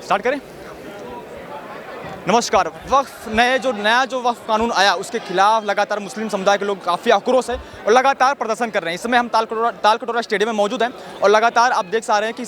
Start करें। नमस्कार। नया जो वक्फ कानून आया उसके खिलाफ लगातार मुस्लिम समुदाय के लोग काफ़ी आक्रोश है और लगातार प्रदर्शन कर रहे हैं। इस समय हम तालकटोरा स्टेडियम में मौजूद हैं और लगातार आप देख पा रहे हैं कि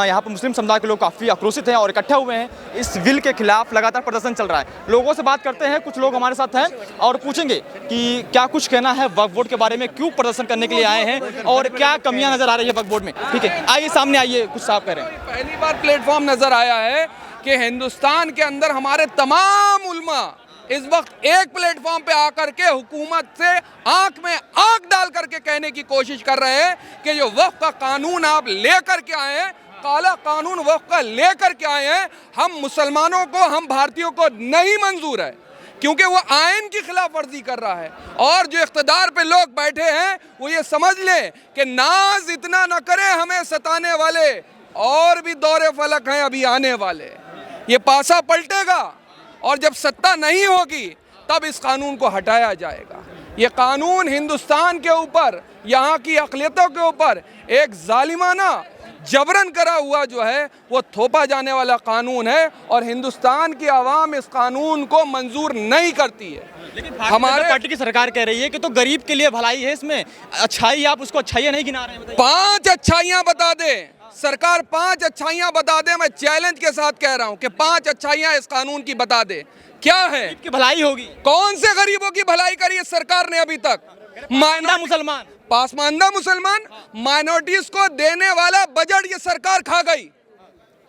यहाँ पर मुस्लिम समुदाय के लोग काफ़ी आक्रोशित हैं और इकट्ठे हुए हैं। इस बिल के खिलाफ लगातार प्रदर्शन चल रहा है। लोगों से बात करते हैं, कुछ लोग हमारे साथ हैं और पूछेंगे कि क्या कुछ कहना है वक्फ बोर्ड के बारे में, क्यों प्रदर्शन करने के लिए आए हैं और क्या कमियाँ नजर आ रही है वक्फ बोर्ड में। ठीक है, आइए सामने आइए, कुछ साफ कह रहे हैं। पहली बार प्लेटफॉर्म नजर आया है कि हिंदुस्तान के अंदर हमारे तमाम उल्मा इस वक्त एक प्लेटफॉर्म पे आकर के हुकूमत से आंख में आंख डाल करके कहने की कोशिश कर रहे हैं कि जो वक्फ का कानून आप लेकर के आए हैं, काला कानून वक्फ का लेकर के आए हैं, हम मुसलमानों को, हम भारतीयों को नहीं मंजूर है, क्योंकि वो आइन की खिलाफ वर्जी कर रहा है। और जो इख्तिदार पे लोग बैठे हैं वो ये समझ लें कि नाज इतना न करें हमें सताने वाले, और भी दौरे फलक हैं अभी आने वाले। ये पासा पलटेगा और जब सत्ता नहीं होगी तब इस कानून को हटाया जाएगा। ये कानून हिंदुस्तान के ऊपर, यहाँ की अक़लियतों के ऊपर एक जालिमाना जबरन करा हुआ जो है वो थोपा जाने वाला कानून है और हिंदुस्तान की आवाम इस कानून को मंजूर नहीं करती है। लेकिन हमारे पार्टी की सरकार कह रही है कि तो गरीब के लिए भलाई है, इसमें अच्छाई, आप उसको अच्छाइयाँ नहीं गिना रहे हैं। 5 अच्छाइयाँ बता दें सरकार, 5 अच्छाइयाँ बता दे। मैं चैलेंज के साथ कह रहा हूँ कि 5 अच्छाइयाँ इस कानून की बता दे। क्या है की भलाई होगी? कौन से गरीबों की भलाई करी है सरकार ने अभी तक? मुसलमान, पासमानदा मुसलमान, माइनॉरिटीज को देने वाला बजट ये सरकार खा गई।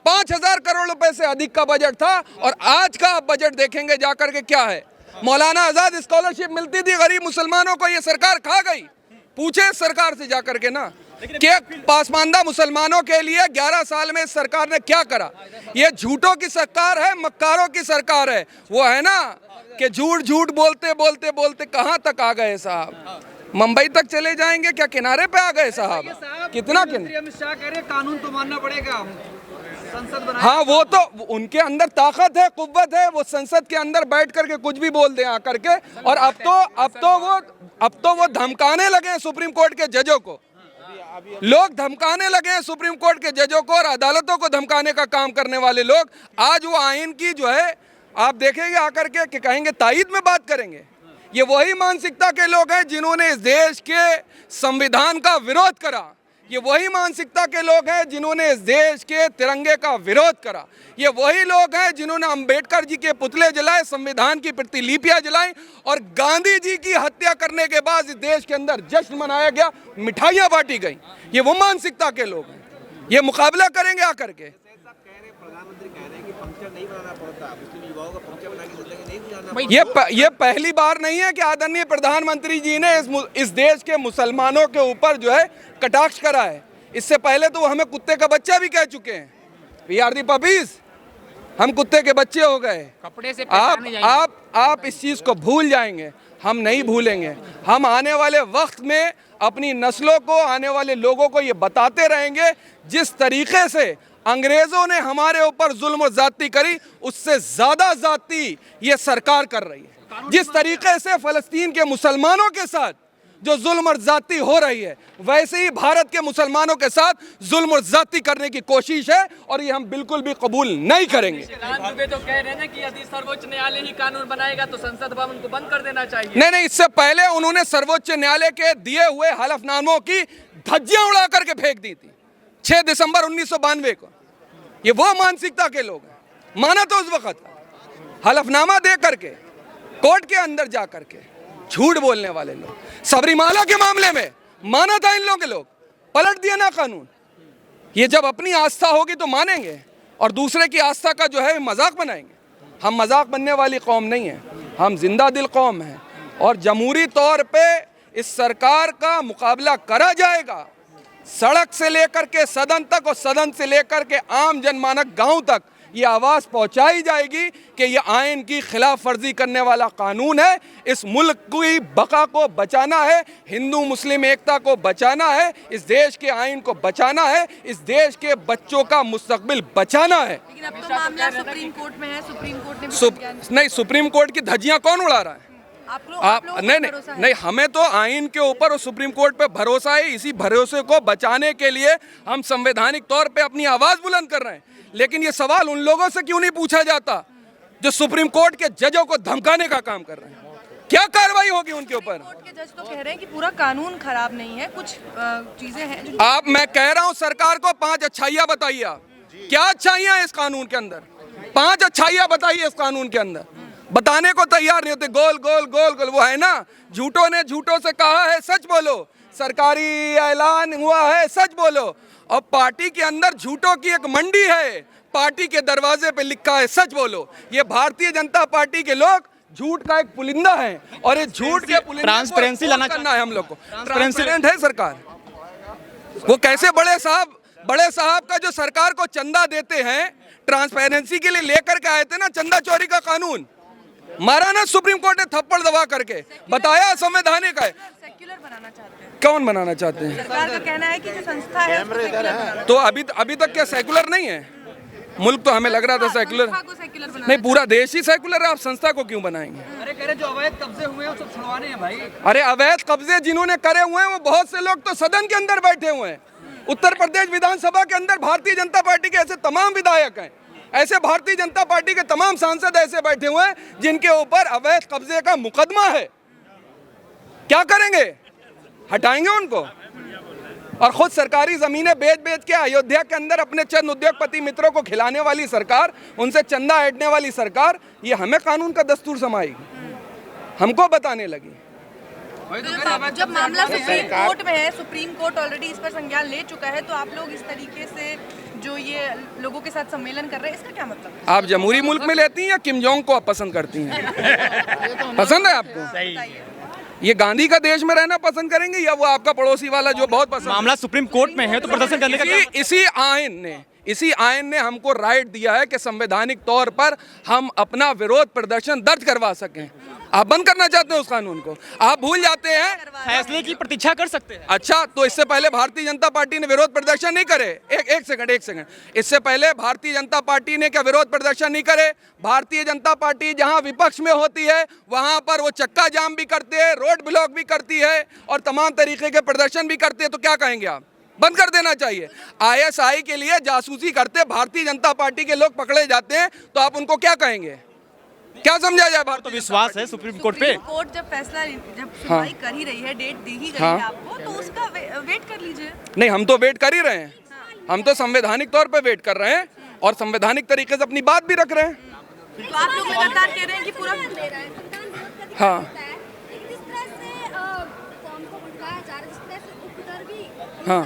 5000 करोड़ रुपए से अधिक का बजट था और आज का आप बजट देखेंगे जाकर के क्या है। मौलाना आजाद स्कॉलरशिप मिलती थी गरीब मुसलमानों को, ये सरकार खा गई। पूछे सरकार से जाकर के ना कि पासमानदा मुसलमानों के लिए 11 साल में इस सरकार ने क्या करा। ये झूठों की सरकार है, मक्कारों की सरकार है। वो है ना कि झूठ झूठ बोलते बोलते बोलते कहाँ तक आ गए साहब? मुंबई तक चले जाएंगे क्या? किनारे पे आ गए साहब? कितना अमित शाह कह रहे कानून तो मानना पड़ेगा, संसद बनाए। हाँ, वो तो उनके अंदर ताकत है, कुव्वत है, वो संसद के अंदर बैठ करके कुछ भी बोल दें आकर के। और अब तो वो धमकाने लगे हैं सुप्रीम कोर्ट के जजों को। लोग धमकाने लगे हैं सुप्रीम कोर्ट के जजों को और अदालतों को धमकाने का काम करने वाले लोग। आज वो आइन की जो है आप देखेंगे आकर के कि कहेंगे तायीद में बात करेंगे। ये वही मानसिकता के लोग हैं जिन्होंने इस देश के संविधान का विरोध करा। ये वही मानसिकता के लोग हैं जिन्होंने इस देश के तिरंगे का विरोध करा। ये वही लोग हैं जिन्होंने अंबेडकर जी के पुतले जलाए, संविधान की प्रतिलिपियां जलाई और गांधी जी की हत्या करने के बाद इस देश के अंदर जश्न मनाया गया, मिठाइयां बांटी गई। ये वो मानसिकता के लोग हैं। ये मुकाबला करेंगे आकर के। ये पहली बार नहीं है कि आदरणीय प्रधानमंत्री जी ने इस देश के मुसलमानों के ऊपर जो है कटाक्ष करा है। इससे पहले तो वो हमें कुत्ते का बच्चा भी कह चुके हैं। वी आर दी पपीज, हम कुत्ते के बच्चे हो गए। कपड़े से आप इस चीज को भूल जाएंगे, हम नहीं भूलेंगे। हम आने वाले वक्त में अपनी नस्लों को, आने वाले लोगों को ये बताते रहेंगे जिस तरीके से अंग्रेजों ने हमारे ऊपर जुल्म और ज्यादती करी, उससे ज्यादा ज्यादती ये सरकार कर रही है। जिस तरीके से फलस्तीन के मुसलमानों के साथ जो जुल्म और ज्यादती हो रही है, वैसे ही भारत के मुसलमानों के साथ जुल्म और ज्यादती करने की कोशिश है और ये हम बिल्कुल भी कबूल नहीं करेंगे। तो कह रहे हैं कि यदि सर्वोच्च न्यायालय ही कानून बनाएगा तो संसद भवन को बंद कर देना चाहिए। नहीं, इससे पहले उन्होंने सर्वोच्च न्यायालय के दिए हुए हलफनामों की धज्जियां उड़ा करके फेंक दी थी 6 दिसंबर 1992 को। ये वो मानसिकता के लोग हैं। माना तो उस वक्त हलफनामा दे करके कोर्ट के अंदर जा करके झूठ बोलने वाले लोग। सबरीमाला के मामले में माना था इन लोगों के लोग, पलट दिया ना कानून। ये जब अपनी आस्था होगी तो मानेंगे और दूसरे की आस्था का जो है मजाक बनाएंगे। हम मजाक बनने वाली कौम नहीं है, हम जिंदा दिल कौम हैं और जमहूरी तौर पे इस सरकार का मुकाबला करा जाएगा। सड़क से लेकर के सदन तक और सदन से लेकर के आम जनमानस गांव तक ये आवाज़ पहुंचाई जाएगी कि ये आइन की खिलाफ वर्जी करने वाला कानून है। इस मुल्क की बका को बचाना है, हिंदू मुस्लिम एकता को बचाना है, इस देश के आइन को बचाना है, इस देश के बच्चों का मुस्तकबिल बचाना है। लेकिन अब तो मामला सुप्रीम कोर्ट में है, सुप्रीम कोर्ट ने नहीं, सुप्रीम कोर्ट की धज्जियां कौन उड़ा रहा है? नहीं, हमें तो आइन के ऊपर और सुप्रीम कोर्ट पे भरोसा है। इसी भरोसे को बचाने के लिए हम संवैधानिक तौर पे अपनी आवाज़ बुलंद कर रहे हैं। लेकिन ये सवाल उन लोगों से क्यों नहीं पूछा जाता जो सुप्रीम कोर्ट के जजों को धमकाने का काम कर रहे हैं? क्या कार्रवाई होगी उनके ऊपर? कोर्ट के जज तो कह रहे हैं कि पूरा कानून खराब नहीं है, कुछ चीजें हैं जो मैं कह रहा हूं सरकार को 5 अच्छाइयां बताइए आप। क्या अच्छाइयां हैं इस कानून के अंदर? 5 अच्छाइयां बताइए इस कानून के अंदर। बताने को तैयार नहीं होते, गोल गोल गोल गोल। वो है ना, झूठों ने झूठों से कहा है सच बोलो, सरकारी ऐलान हुआ है सच बोलो। और पार्टी के अंदर झूठों की एक मंडी है, पार्टी के दरवाजे पे लिखा है सच बोलो। ये भारतीय जनता पार्टी के लोग झूठ का एक पुलिंदा है और ये झूठ के पुलिंदे ट्रांसपेरेंसी लाना करना है हम लोग को। ट्रांसपेरेंट है सरकार। वो कैसे बड़े साहब का जो सरकार को चंदा देते हैं, ट्रांसपेरेंसी के लिए लेकर के आए थे ना चंदा चोरी का कानून, मारा ना सुप्रीम कोर्ट ने थप्पड़ दबा करके, बताया संवैधानिक है। सेक्युलर बनाना चाहते हैं। कौन बनाना चाहते हैं? सरकार का कहना है कि जो संस्था है उसको सेक्युलर बनाना। तो अभी तक क्या सेकुलर नहीं है? मुल्क तो हमें लग रहा था सेकुलर। संस्था को सेक्युलर बनाना। नहीं, पूरा देश ही सेकुलर है, आप संस्था को क्यों बनाएंगे? अरे कह रहे जो अवैध कब्जे हुए हैं वो सब छुड़वाने हैं भाई। अरे अवैध कब्जे जिन्होंने करे हुए हैं वो बहुत से लोग तो सदन के अंदर बैठे हुए हैं। उत्तर प्रदेश विधानसभा के अंदर भारतीय जनता पार्टी के ऐसे तमाम विधायक हैं, ऐसे भारतीय जनता पार्टी के तमाम सांसद ऐसे बैठे हुए हैं जिनके ऊपर अवैध कब्जे का मुकदमा है। क्या करेंगे? हटाएंगे उनको? और खुद सरकारी जमीनें बेच के अयोध्या के अंदर अपने चंद उद्योगपति मित्रों को खिलाने वाली सरकार, उनसे चंदा ऐंठने वाली सरकार, ये हमें कानून का दस्तूर समाएगी, हमको बताने लगी। तो जब मामला सुप्रीम कोर्ट में है, सुप्रीम कोर्ट ऑलरेडी इस पर संज्ञान ले चुका है, तो आप लोग इस तरीके से जो ये लोगों के साथ सम्मेलन कर रहे हैं, इसका क्या मतलब? आप जमहूरी मुल्क में लेती हैं या किम जोंग को आप पसंद करती हैं? पसंद है आपको? ये गांधी का देश में रहना पसंद करेंगे या वो आपका पड़ोसी वाला जो बहुत पसंद? मामला सुप्रीम कोर्ट में है तो प्रदर्शन करने का क्या? इसी आयन ने हमको राइट दिया है कि संवैधानिक तौर पर हम अपना विरोध प्रदर्शन दर्ज करवा सकें। आप बंद करना चाहते हैं उस कानून को, आप भूल जाते हैं। फैसले की प्रतीक्षा कर सकते हैं। अच्छा, तो इससे पहले भारतीय जनता पार्टी ने विरोध प्रदर्शन नहीं करे? एक सेकंड, इससे पहले भारतीय जनता पार्टी ने क्या विरोध प्रदर्शन नहीं करे? भारतीय जनता पार्टी जहां विपक्ष में होती है वहां पर वो चक्का जाम भी करते हैं, रोड ब्लॉक भी करती है और तमाम तरीके के प्रदर्शन भी करते हैं। तो क्या कहेंगे आप? बंद कर देना चाहिए। ISI के लिए जासूसी करते भारतीय जनता पार्टी के लोग पकड़े जाते हैं, तो आप उनको क्या कहेंगे? क्या समझा जाए? भारत तो विश्वास है सुप्रीम कोर्ट पे। सुप्रीम कोर्ट जब सुनवाई कर ही रही है, डेट दी ही गई है आपको, तो उसका वेट कर लीजिए। नहीं, हम तो वेट कर ही रहे हैं। हम तो संवैधानिक तौर पे वेट कर रहे हैं और संवैधानिक तरीके से अपनी बात भी रख रहे हैं। तो आप लोग लगातार कह रहे हैं कि पूरा हाँ हाँ,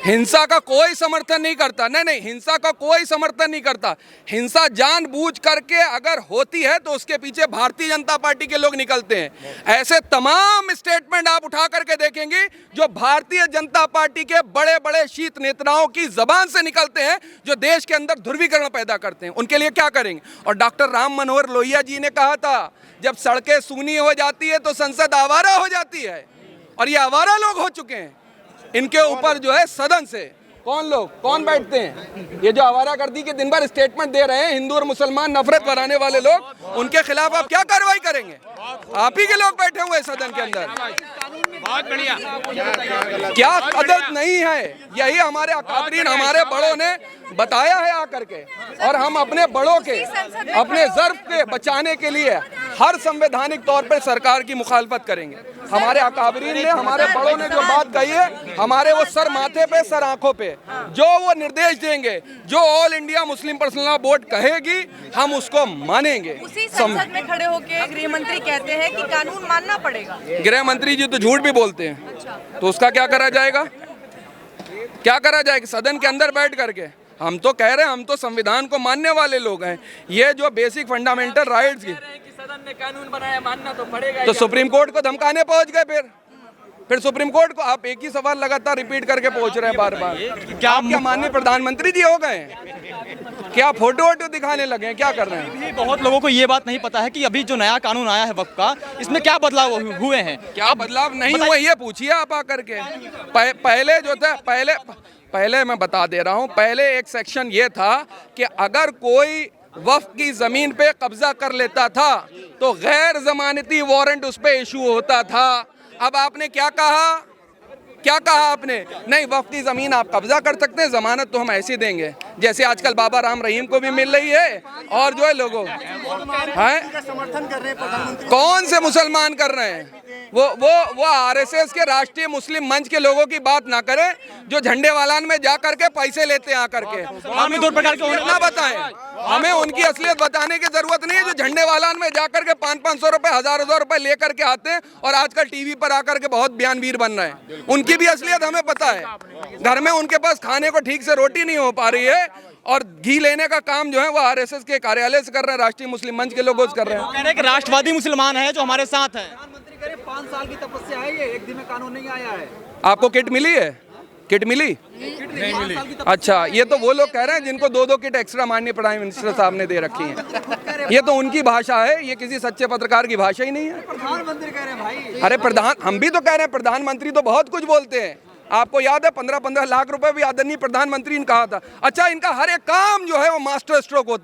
हिंसा का कोई समर्थन नहीं करता। नहीं, हिंसा का कोई समर्थन नहीं करता। हिंसा जानबूझ करके अगर होती है तो उसके पीछे भारतीय जनता पार्टी के लोग निकलते हैं। ऐसे तमाम स्टेटमेंट आप उठा करके देखेंगे जो भारतीय जनता पार्टी के बड़े बड़े शीत नेताओं की जबान से निकलते हैं, जो देश के अंदर ध्रुवीकरण पैदा करते हैं। उनके लिए क्या करेंगे? और डॉक्टर राम मनोहर लोहिया जी ने कहा था, जब सड़कें सूनी हो जाती है तो संसद आवारा हो जाती है, और ये आवारा लोग हो चुके हैं। इनके ऊपर जो है सदन से कौन बैठते हैं? ये जो आवारागर्दी के दिन भर स्टेटमेंट दे रहे हैं हिंदू और मुसलमान नफरत बढ़ाने वाले लोग, उनके खिलाफ आप क्या कार्रवाई करेंगे? आप ही के लोग बैठे हुए सदन के अंदर। बहुत बढ़िया। क्या अदब नहीं है? यही हमारे अकाबरीन, हमारे बड़ों ने बताया है आकर के, और हम अपने बड़ों के, अपने ज़र्फ के बचाने के लिए हर संवैधानिक तौर पर सरकार की मुखालफत करेंगे। हमारे अकाबरीन ने, हमारे बड़ों ने जो बात कही है, हमारे वो सर माथे पे, सर आंखों पे जो वो निर्देश देंगे, जो all India Muslim personal law board कहेगी, हम उसको मानेंगे। उसी संसद में खड़े होकर गृह मंत्री कहते हैं कि कानून मानना पड़ेगा। गृह मंत्री जी तो झूठ भी बोलते हैं। अच्छा। तो उसका क्या करा जाएगा? क्या करा जाएगा सदन के अंदर बैठ करके? हम तो कह रहे हैं, हम तो संविधान को मानने वाले लोग हैं। ये जो बेसिक फंडामेंटल राइट्स की सदन ने कानून बनाया, मानना तो पड़ेगा। तो सुप्रीम कोर्ट को धमकाने पहुंच गए। फिर सुप्रीम कोर्ट को आप एक ही सवाल लगातार रिपीट करके पहुंच रहे हैं बार बार। क्या माननीय प्रधानमंत्री जी हो गए? क्या फोटो वोटो दिखाने लगे हैं? क्या कर रहे हैं? बहुत लोगों को ये बात नहीं पता है कि अभी जो नया कानून आया है वक्फ का, इसमें क्या बदलाव हुए हैं। क्या बदलाव नहीं हुए ये पूछिए आप आकर के। पहले जो था, पहले मैं बता दे रहा हूँ, पहले एक सेक्शन ये था कि अगर कोई वक्फ की जमीन पे कब्जा कर लेता था तो गैर जमानती वारंट उस पे इशू होता था। अब आपने क्या कहा? क्या कहा आपने? नहीं, वक्फ की जमीन आप कब्जा कर सकते हैं, जमानत तो हम ऐसी देंगे जैसे आजकल बाबा राम रहीम को भी मिल रही है और जो है लोगों हैं समर्थन कर रहे हैं प्रधानमंत्री। कौन से मुसलमान कर रहे हैं? वो आरएसएस के राष्ट्रीय मुस्लिम मंच के लोगों की बात ना करें जो झंडे वालान में जा करके पैसे लेते हैं आकर के। हमें दो प्रकार के ना बताएं, हमें उनकी असलियत बताने की जरूरत नहीं है। जो झंडे वालान में जा करके 500-500 रुपए, 1000-1000 रुपए लेकर के आते हैं और आजकल टीवी पर आकर के बहुत बयानवीर बन रहे हैं, उनकी भी असलियत हमें पता है। घर में उनके पास खाने को ठीक से रोटी नहीं हो पा रही है और घी लेने का काम जो है वो आरएसएस के कार्यालय से कर रहे हैं, राष्ट्रीय मुस्लिम मंच के लोग कर रहे हैं। कह रहे हैं कि राष्ट्रवादी मुसलमान है जो हमारे साथ है। प्रधानमंत्री कह रहे 5 साल की तपस्या है, ये एक दिन में कानून नहीं आया है। आपको किट मिली है? किट मिली? नहीं मिली। अच्छा, ये तो वो लोग कह रहे हैं जिनको 2-2 किट एक्स्ट्रा माननीय प्राइम मिनिस्टर साहब ने दे रखी है। ये तो उनकी भाषा है, ये किसी सच्चे पत्रकार की भाषा ही नहीं है। प्रधानमंत्री कह रहे हैं भाई। अरे हम भी तो कह रहे हैं, प्रधानमंत्री तो बहुत कुछ बोलते हैं। आपको याद है 15-15 लाख रुपए भी आदरणीय प्रधानमंत्री ने कहा था। अच्छा, इनका हर एक काम जो है वो मास्टर स्ट्रोक होता है।